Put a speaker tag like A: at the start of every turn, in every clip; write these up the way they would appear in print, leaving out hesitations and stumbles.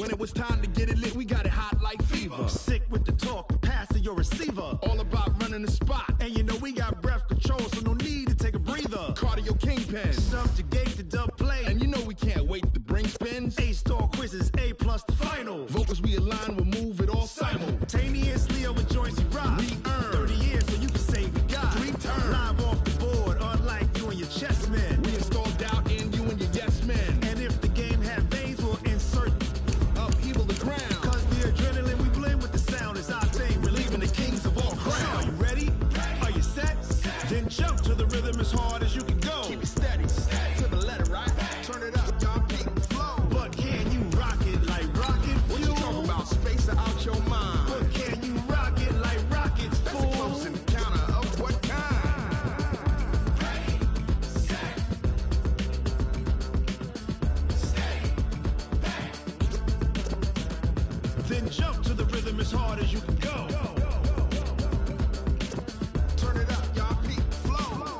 A: When it was time to get it lit, we got it hot like fever.
B: Sick with the talk, pass to your receiver.
A: All about running the spot.
B: And you know we got breath control, so no need to take a breather.
A: Cardio kingpin.
B: Subjugate the dub play.
A: And you know we can't wait to bring spins.
B: A-star quizzes, A+ the final.
A: Vocals we align, we'll move it all
B: simultaneously over joints we rock.
A: We earn
B: 30 years so you can say we got
A: 3 turns.
B: Live off the board, unlike you and your chess men.
A: We install doubt in you and your yes men.
B: And if the game had veins, we'll insert
A: upheaval the ground.
B: Cause the adrenaline we blend with the sound is our thing. Relieving the kings of all crowns. So are you ready? Are you set? Then jump to the rhythm as hard as you can go.
A: Keep it steady, to the letter, right? Turn it up, y'all, keep the flow.
B: But can you rock it like rocket fuel?
A: What you talking about? Space out your mind.
B: But can you rock it like rockets, fool?
A: That's a close encounter of what kind?
B: Ready, set, stay back. Then jump to the rhythm as hard as you can go.
A: Turn it up, y'all, keep the flow.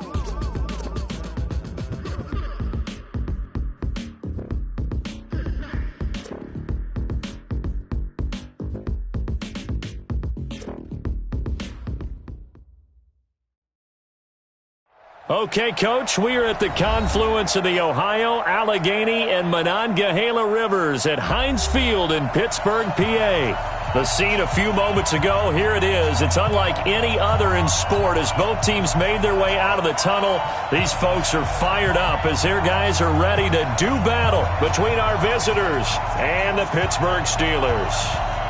C: Okay, Coach, we are at the confluence of the Ohio, Allegheny, and Monongahela Rivers at Heinz Field in Pittsburgh, PA. The scene a few moments ago, here it is. It's unlike any other in sport as both teams made their way out of the tunnel. These folks are fired up as their guys are ready to do battle between our visitors and the Pittsburgh Steelers.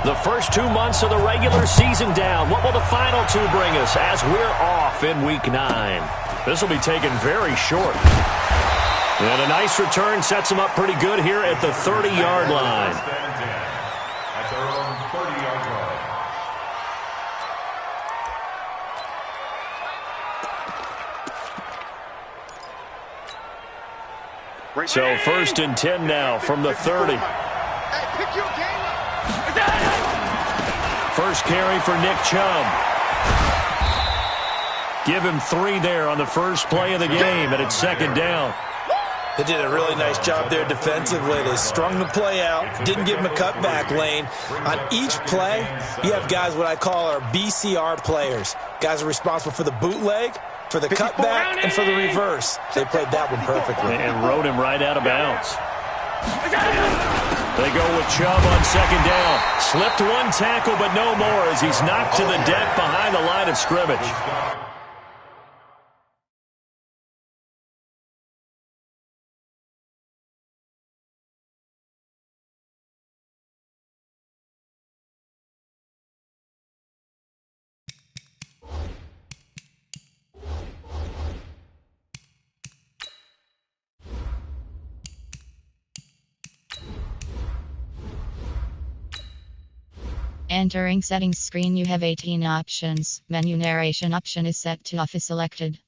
C: The first 2 months of the regular season down. What will the final 2 bring us as we're off in Week 9? This will be taken very short. And a nice return sets them up pretty good here at the 30-yard line.
D: At their own 30-yard line.
C: So 1st and 10 now from the 30. First carry for Nick Chubb. Give him 3 there on the first play of the game, and it's 2nd down.
E: They did a really nice job there defensively. They strung the play out, didn't give him a cutback lane. On each play, you have guys what I call our BCR players. Guys are responsible for the bootleg, for the cutback, and for the reverse. They played that one perfectly.
C: And rode him right out of bounds. They go with Chubb on 2nd down. Slipped 1 tackle, but no more as he's knocked to the deck behind the line of scrimmage.
F: Entering settings screen, you have 18 options. Menu narration option is set to off is selected.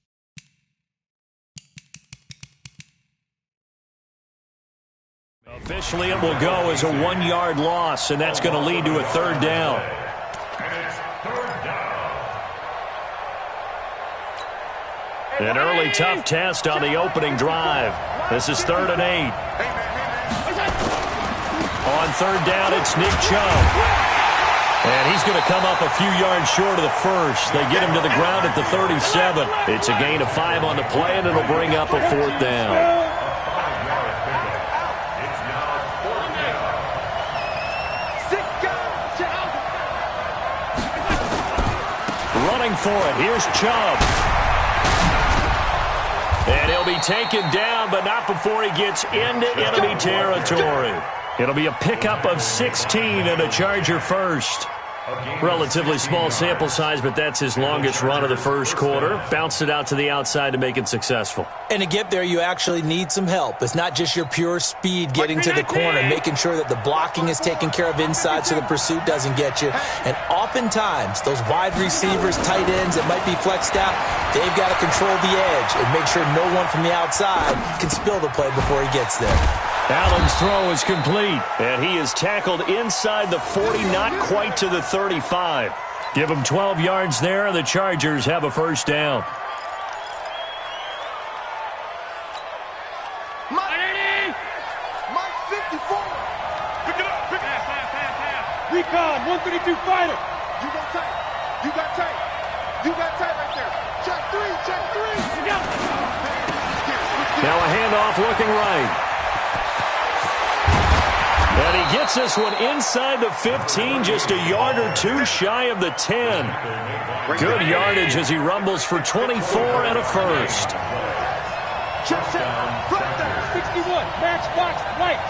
C: Officially it will go as a 1-yard loss, and that's going to lead to a 3rd down.
D: And it's 3rd down.
C: An early tough test on the opening drive. This is 3rd and 8. On 3rd down, it's Nick Chubb. And he's going to come up a few yards short of the first. They get him to the ground at the 37. It's a gain of 5 on the play, and it'll bring up a 4th down.
D: It's now 4th down.
C: Running for it, here's Chubb. And he'll be taken down, but not before he gets into enemy territory. It'll be a pickup of 16 and a Charger first. Relatively small sample size, but that's his longest run of the first quarter. Bounced it out to the outside to make it successful.
E: And to get there, you actually need some help. It's not just your pure speed getting to the corner, making sure that the blocking is taken care of inside so the pursuit doesn't get you. And oftentimes, those wide receivers, tight ends that might be flexed out, they've got to control the edge and make sure no one from the outside can spill the play before he gets there.
C: Allen's throw is complete, and he is tackled inside the 40, not quite to the 35. Give him 12 yards there, and the Chargers have a 1st down.
A: Mike 54. Pick it up, pick it up.
G: Recon, 132 fighter.
A: You got tight. You got tight. You got tight right there. Check three. Check three.
C: Now a handoff looking right. And he gets this one inside the 15, just a yard or two shy of the 10. Good yardage as he rumbles for 24 and a first.
G: Check. Flat there. 61. Match box right.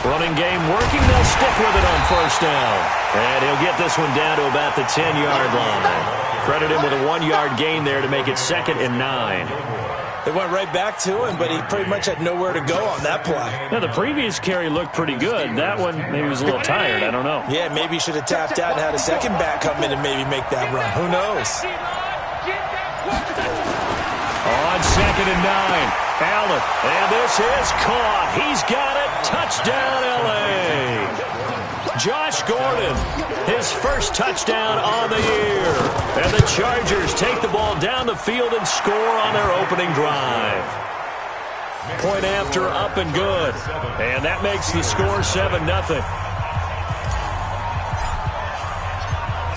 C: Running game working. They'll stick with it on first down. And he'll get this one down to about the 10-yard line. Credit him with a 1-yard gain there to make it 2nd and 9.
E: They went right back to him, but he pretty much had nowhere to go on that play.
C: Now, the previous carry looked pretty good. That one, maybe he was a little tired. I don't know.
E: Yeah, maybe he should have tapped out and had a second back come in and maybe make that run. Who knows?
C: On 2nd and 9, Allen. And this is caught. He's got it. Touchdown, L.A. Josh Gordon, his first touchdown on the year. And the Chargers take the ball down the field and score on their opening drive. Point after, up and good. And that makes the score 7-0.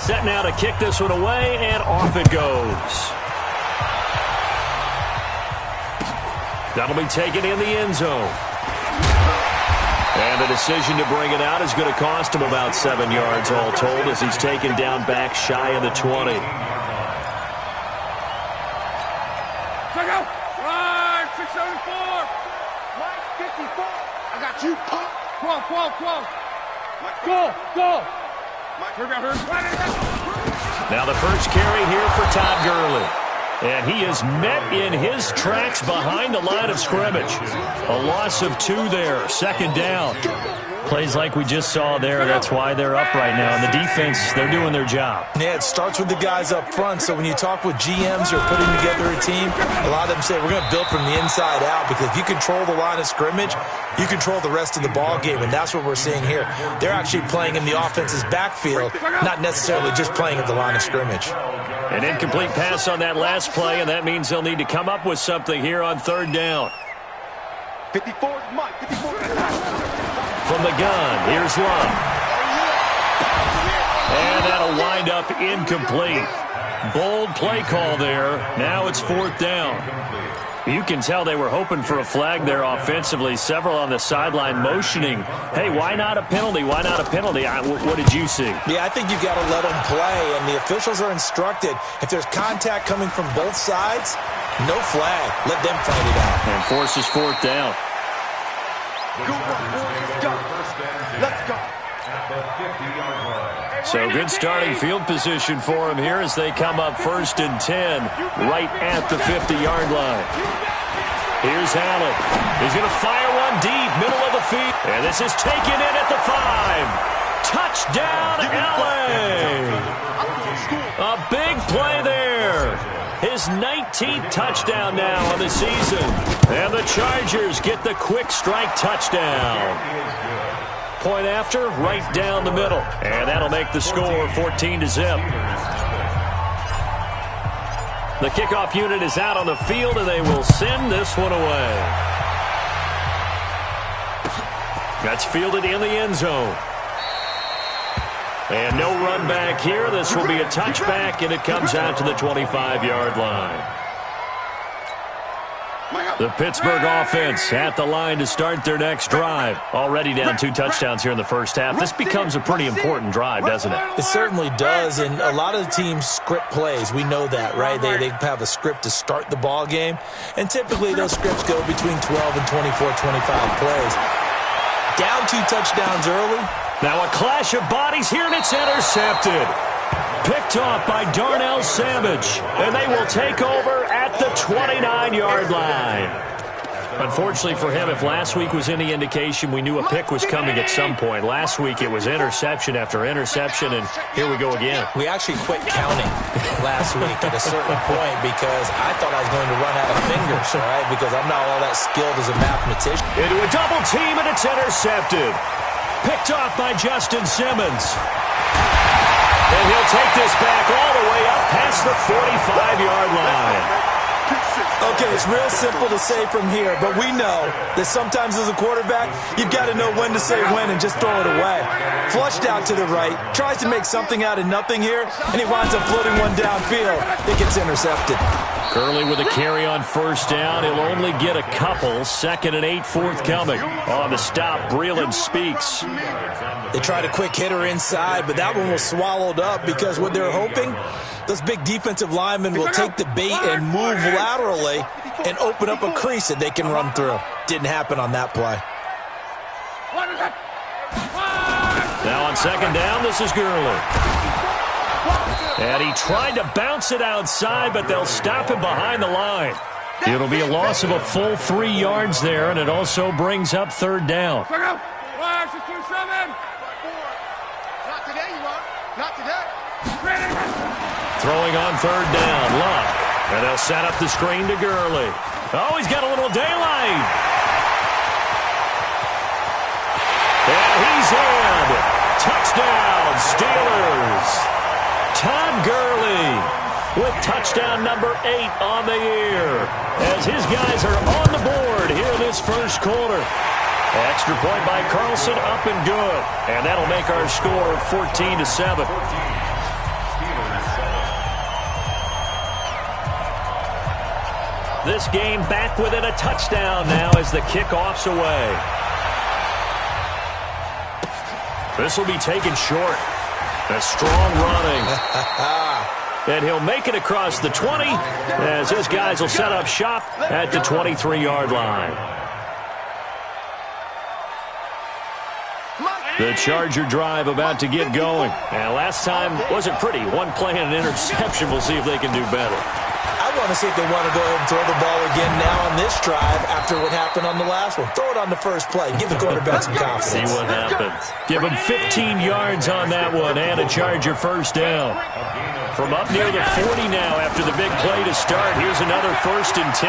C: Set now to kick this one away, and off it goes. That'll be taken in the end zone. And the decision to bring it out is going to cost him about 7 yards all told as he's taken down back shy of the 20.
G: Check out. Right, 674.
A: Mike 54. I got you, pop.
G: 12. Go.
C: Now the first carry here for Todd Gurley. And he is met in his tracks behind the line of scrimmage. A loss of 2 there, 2nd down. Plays like we just saw there, that's why they're up right now. And the defense, they're doing their job.
E: Yeah, it starts with the guys up front. So when you talk with GMs who are putting together a team, a lot of them say we're going to build from the inside out, because if you control the line of scrimmage, you control the rest of the ball game, and that's what we're seeing here. They're actually playing in the offense's backfield, not necessarily just playing at the line of scrimmage.
C: An incomplete pass on that last play, and that means they'll need to come up with something here on 3rd down.
A: 54 is Mike. 54 is
C: From the gun, here's Love. And that'll wind up incomplete. Bold play call there. Now it's 4th down. You can tell they were hoping for a flag there offensively. Several on the sideline motioning, hey, why not a penalty? Why not a penalty? What did you see?
E: Yeah, I think you've got to let them play, and the officials are instructed, if there's contact coming from both sides, no flag. Let them fight it out.
C: And forces 4th down.
A: Let's go.
C: So good starting field position for him here as they come up 1st and 10 right at the 50-yard line. Here's Allen. He's going to fire one deep, middle of the field. And this is taken in at the 5. Touchdown, LA. A big play there. His 19th touchdown now on the season. And the Chargers get the quick strike touchdown. Point after, right down the middle. And that'll make the score 14-0. The kickoff unit is out on the field, and they will send this one away. That's fielded in the end zone. And no run back here. This will be a touchback, and it comes out to the 25-yard line. The Pittsburgh offense at the line to start their next drive. Already down 2 touchdowns here in the first half. This becomes a pretty important drive, doesn't it?
E: It certainly does, and a lot of the teams script plays. We know that, right? They have a script to start the ball game, and typically those scripts go between 12 and 24, 25 plays. Down 2 touchdowns early.
C: Now a clash of bodies here, and it's intercepted. Picked off by Darnell Savage, and they will take over at the 29-yard line. Unfortunately for him, if last week was any indication, we knew a pick was coming at some point. Last week it was interception after interception, and here we go again.
E: We actually quit counting last week at a certain point because I thought I was going to run out of fingers, all right, because I'm not all that skilled as a mathematician.
C: Into a double team, and it's intercepted. Picked off by Justin Simmons. And he'll take this back all the way up past the 45-yard line.
E: Okay, it's real simple to say from here, but we know that sometimes as a quarterback, you've got to know when to say when and just throw it away. Flushed out to the right, tries to make something out of nothing here, and he winds up floating one downfield. It gets intercepted.
C: Gurley with a carry on first down. He'll only get a couple. 2nd and 8 forthcoming. On the stop, Breeland speaks.
E: They tried a quick hitter inside, but that one was swallowed up because what they're hoping, those big defensive linemen will take the bait and move laterally and open up a crease that they can run through. Didn't happen on that play.
C: Now on 2nd down, this is Gurley. And he tried to bounce it outside, but they'll stop him behind the line. It'll be a loss of a full 3 yards there, and it also brings up 3rd down.
A: Not today, you are. Not today.
C: Throwing on 3rd down, Luck. And they'll set up the screen to Gurley. Oh, he's got a little daylight. And he's in. Touchdown, Steelers. Todd Gurley with touchdown number 8 on the year as his guys are on the board here in this first quarter. Extra point by Carlson, up and good. And that'll make our score 14-7. This game back within a touchdown now as the kickoff's away. This will be taken short. A strong running. And he'll make it across the 20 as his guys will set up shop at the 23-yard line. The Charger drive about to get going. And last time wasn't pretty. One play and an interception. We'll see if they can do better.
E: I want to see if they want to go ahead and throw the ball again now on this drive after what happened on the last one. Throw it on the first play. Give the quarterback some confidence.
C: See what happens. Give him 15 yards on that one and a Charger first down. From up near the 40 now after the big play to start. Here's another 1st and 10.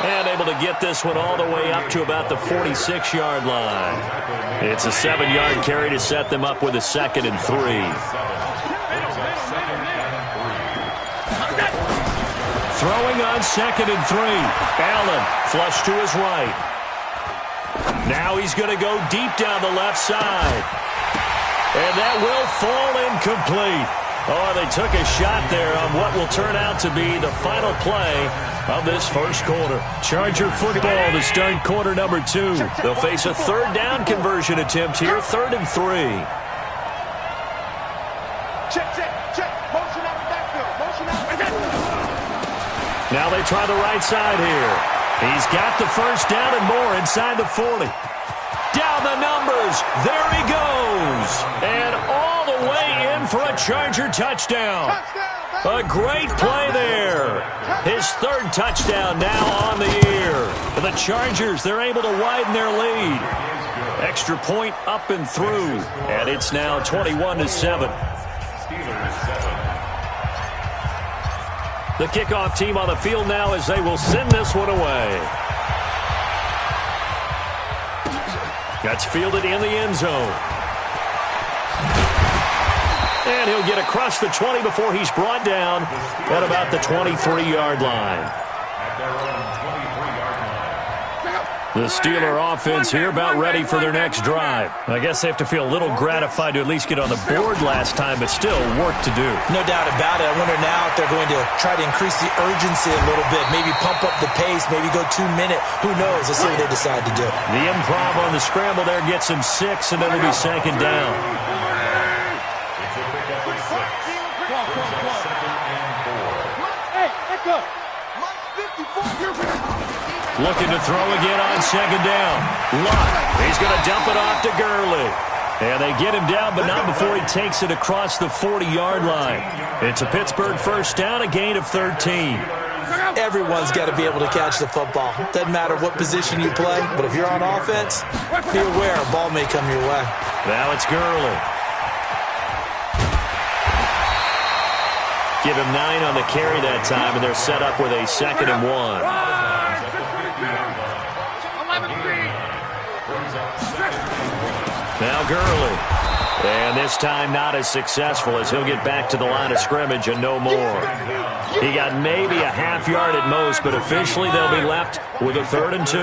C: And able to get this one all the way up to about the 46-yard line. It's a 7-yard carry to set them up with a 2nd and 3. Throwing on 2nd and 3. Allen flush to his right. Now he's going to go deep down the left side. And that will fall incomplete. Oh, they took a shot there on what will turn out to be the final play of this first quarter. Charger football to start quarter number 2. They'll face a 3rd down conversion attempt here, 3rd and 3.
A: Check. Motion out of the backfield. Motion out of the backfield.
C: Now they try the right side here. He's got the first down and more inside the 40. Down the numbers. There he goes. And all the way in for a Charger touchdown. A great play there. His 3rd touchdown now on the year. The Chargers, they're able to widen their lead. Extra point up and through. And it's now 21-7. The kickoff team on the field now as they will send this one away. That's fielded in the end zone. And he'll get across the 20 before he's brought down at about the 23-yard line. The Steeler offense here about ready for their next drive. I guess they have to feel a little gratified to at least get on the board last time, but still work to do.
E: No doubt about it. I wonder now if they're going to try to increase the urgency a little bit, maybe pump up the pace, maybe go 2-minute. Who knows? Let's see what they decide to do.
C: The improv on the scramble there gets him 6, and then it'll be 2nd down. Looking to throw again on 2nd down. Luck. He's going to dump it off to Gurley. And they get him down, but not before he takes it across the 40-yard line. It's a Pittsburgh first down, a gain of 13.
E: Everyone's got to be able to catch the football. Doesn't matter what position you play, but if you're on offense, be aware a ball may come your way.
C: Now it's Gurley. Give him 9 on the carry that time, and they're set up with a 2nd and 1. Now Gurley. And this time not as successful as he'll get back to the line of scrimmage and no more. He got maybe a half yard at most, but officially they'll be left with a 3rd and 2.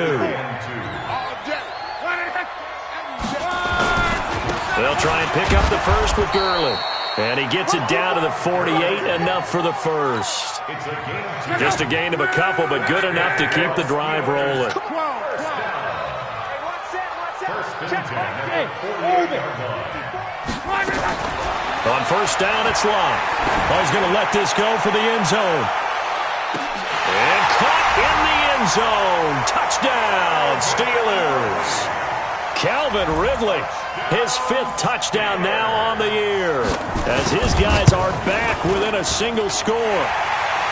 C: They'll try and pick up the first with Gurley. And he gets it down to the 48, enough for the first. Just a gain of a couple, but good enough to keep the drive rolling. On first down, it's Locke. Oh, he's going to let this go for the end zone. And caught in the end zone. Touchdown, Steelers. Calvin Ridley, his 5th touchdown now on the year, as his guys are back within a single score.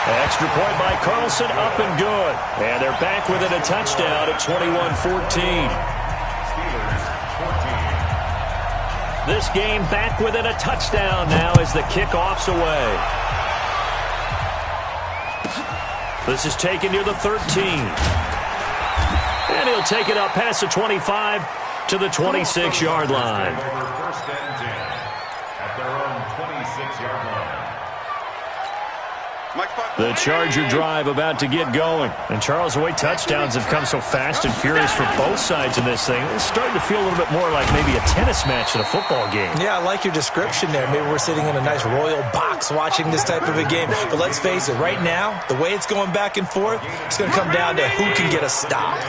C: Extra point by Carlson, up and good. And they're back within a touchdown at 21-14. This game back within a touchdown now as the kickoff's away. This is taken near the 13. And he'll take it up past the 25 to the 26-yard line.
D: First and 10 at their own 26-yard line.
C: The Charger drive about to get going. And Charles, the way touchdowns have come so fast and furious for both sides in this thing, it's starting to feel a little bit more like maybe a tennis match in a football game.
E: Yeah, I like your description there. Maybe we're sitting in a nice royal box watching this type of a game. But let's face it, right now, the way it's going back and forth, it's going to come down to who can get a stop.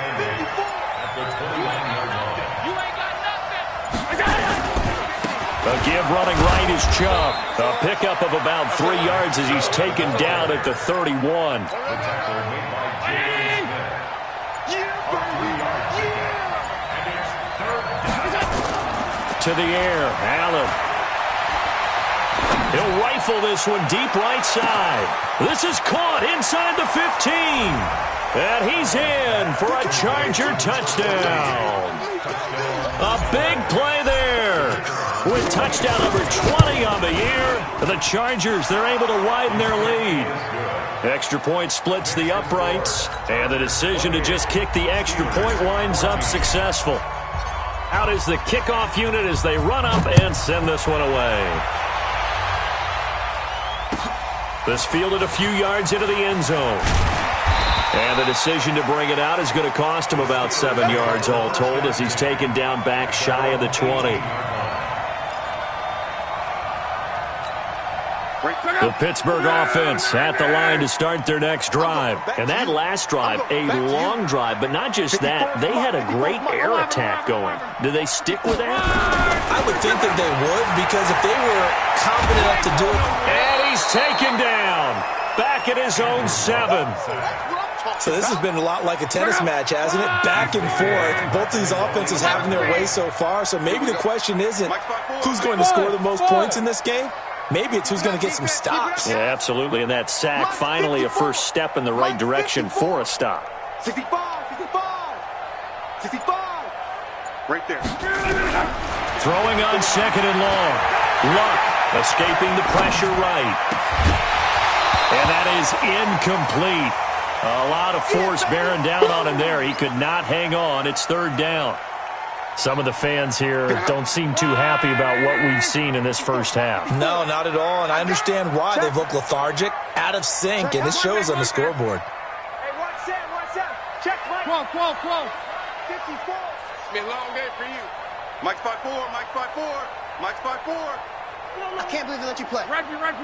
C: A give running right is Chubb. A pickup of about 3 yards as he's taken down at the 31. To the air, Allen. He'll rifle this one deep right side. This is caught inside the 15. And he's in for a Charger touchdown. A big play there. With touchdown number 20 on the year, the Chargers, they're able to widen their lead. Extra point splits the uprights, and the decision to just kick the extra point winds up successful. Out is the kickoff unit as they run up and send this one away. This fielded a few yards into the end zone. And the decision to bring it out is going to cost him about 7 yards all told as he's taken down back shy of the 20. The Pittsburgh offense at the line to start their next drive. And that last drive, a long drive, but not just that. They had a great air attack going. Do they stick with that?
E: I would think that they would, because if they were confident enough to do it.
C: And he's taken down. Back at his own 7.
E: So this has been a lot like a tennis match, hasn't it? Back and forth. Both of these offenses having their way so far. So maybe the question isn't who's going to score the most points in this game. Maybe it's who's going to get some stops.
C: Yeah, absolutely. And that sack, finally a first step in the right direction for a stop.
A: 65. Right there.
C: Throwing on 2nd and long. Luck escaping the pressure right. And that is incomplete. A lot of force bearing down on him there. He could not hang on. It's 3rd down. Some of the fans here don't seem too happy about what we've seen in this first half.
E: No, not at all, and I understand why. They've looked lethargic, out of sync, and it shows on the scoreboard.
A: Hey, watch out. Check, Mike. 12. 54. It's been a long day for you. Mike's 5'4".
H: I can't believe they let you play.
A: Reggie.
H: Let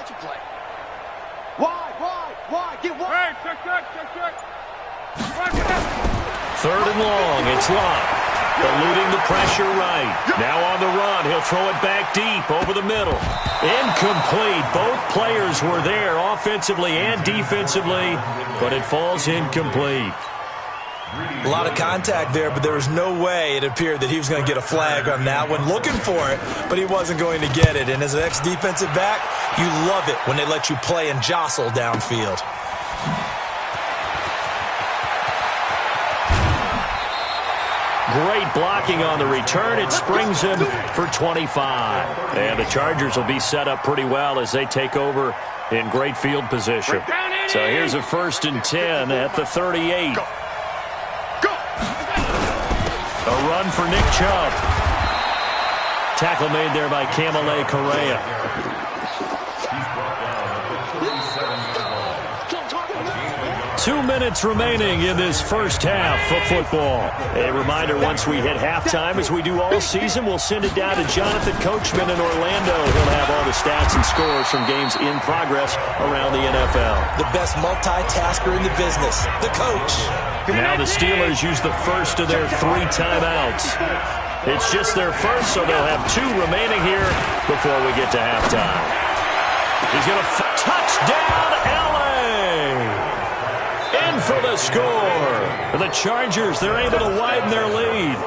H: you play.
A: Why? Get one. Hey, check.
C: 3rd and long. It's Locke. Eluding the pressure right. Now on the run. He'll throw it back deep over the middle. Incomplete. Both players were there offensively and defensively, but it falls incomplete.
E: A lot of contact there, but there was no way it appeared that he was going to get a flag on that one. Looking for it, but he wasn't going to get it. And as an ex-defensive back, you love it when they let you play and jostle downfield.
C: Great blocking on the return. It springs him for 25. And the Chargers will be set up pretty well as they take over in great field position. So here's a 1st and 10 at the 38. A run for Nick Chubb. Tackle made there by Camille Correa.
D: He's brought down at the 37-yard line.
C: 2 minutes remaining in this first half of football. A reminder, once we hit halftime, as we do all season, we'll send it down to Jonathan Coachman in Orlando. He'll have all the stats and scores from games in progress around the NFL.
E: The best multitasker in the business, the coach.
C: Now the Steelers use the first of their 3 timeouts. It's just their first, so they'll have 2 remaining here before we get to halftime. He's going to touchdown, LA! In for the score. The Chargers, they're able to widen their lead.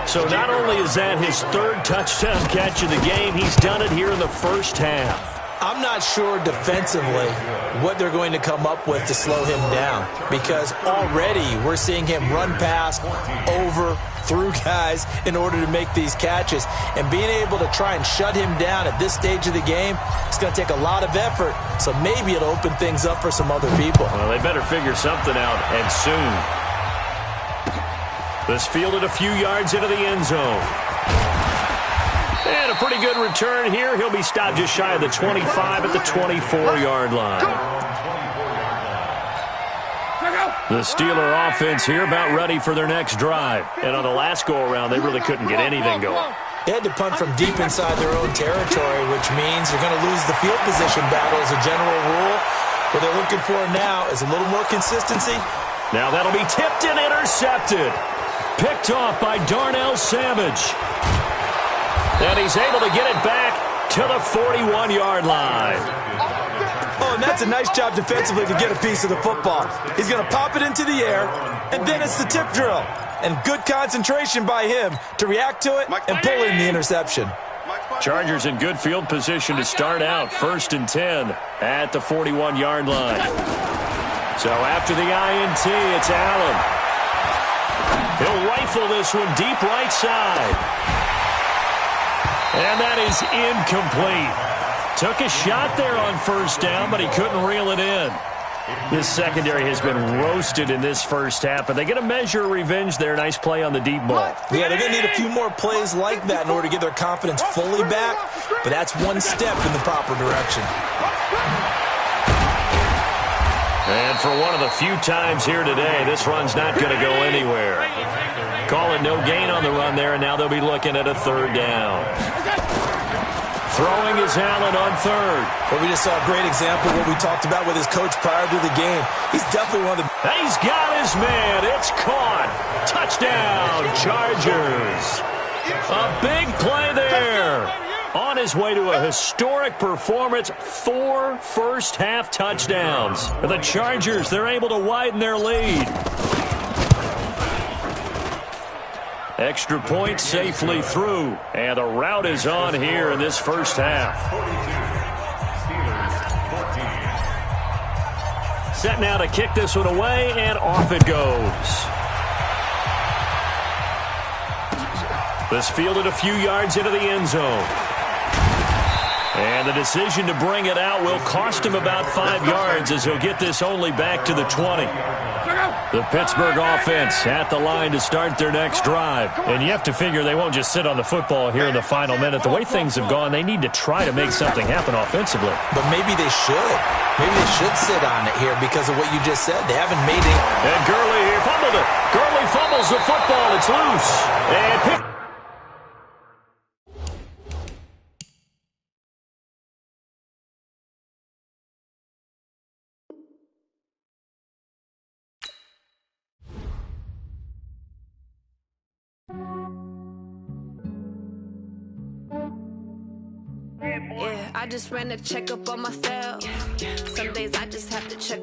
C: So not only is that his 3rd touchdown catch of the game, he's done it here in the first half.
E: I'm not sure defensively what they're going to come up with to slow him down, because already we're seeing him run past, over, through guys in order to make these catches. And being able to try and shut him down at this stage of the game, it's going to take a lot of effort. So maybe it'll open things up for some other people.
C: Well, they better figure something out, and soon. This fielded a few yards into the end zone. And a pretty good return here. He'll be stopped just shy of the 25 at the 24-yard line. The Steeler offense here about ready for their next drive. And on the last go-around, they really couldn't get anything going.
E: They had to punt from deep inside their own territory, which means you're going to lose the field position battle as a general rule. What they're looking for now is a little more consistency.
C: Now that'll be tipped and intercepted. Picked off by Darnell Savage. And he's able to get it back to the 41-yard line.
E: Oh, and that's a nice job defensively to get a piece of the football. He's going to pop it into the air, and then it's the tip drill. And good concentration by him to react to it and pull in the interception.
C: Chargers in good field position to start out. 1st and 10 at the 41-yard line. So after the INT, it's Allen. He'll rifle this one deep right side. And that is incomplete. Took a shot there on 1st down, but he couldn't reel it in. This secondary has been roasted in this first half, but they get a measure of revenge there. Nice play on the deep ball.
E: Yeah, they're going to need a few more plays like that in order to get their confidence fully back, but that's one step in the proper direction.
C: And for one of the few times here today, this run's not going to go anywhere. Call it no gain on the run there, and now they'll be looking at a 3rd down. Throwing is Allen on 3rd.
E: Well, we just saw a great example of what we talked about with his coach prior to the game. He's definitely one of the...
C: He's got his man. It's caught. Touchdown, Chargers. A big play there. On his way to a historic performance, 4 first-half touchdowns. The Chargers, they're able to widen their lead. Extra point safely through, and the route is on here in this first half. Set now to kick this one away, and off it goes. This fielded a few yards into the end zone. And the decision to bring it out will cost him about 5 yards as he'll get this only back to the 20. The Pittsburgh offense at the line to start their next drive. And you have to figure they won't just sit on the football here in the final minute. The way things have gone, they need to try to make something happen offensively.
E: But maybe they should. Maybe they should sit on it here because of what you just said. They haven't made it.
C: And Gurley here fumbled it. Gurley fumbles the football. It's loose. And pick.
I: Yeah, I just ran a checkup on myself. Some days I just have to check.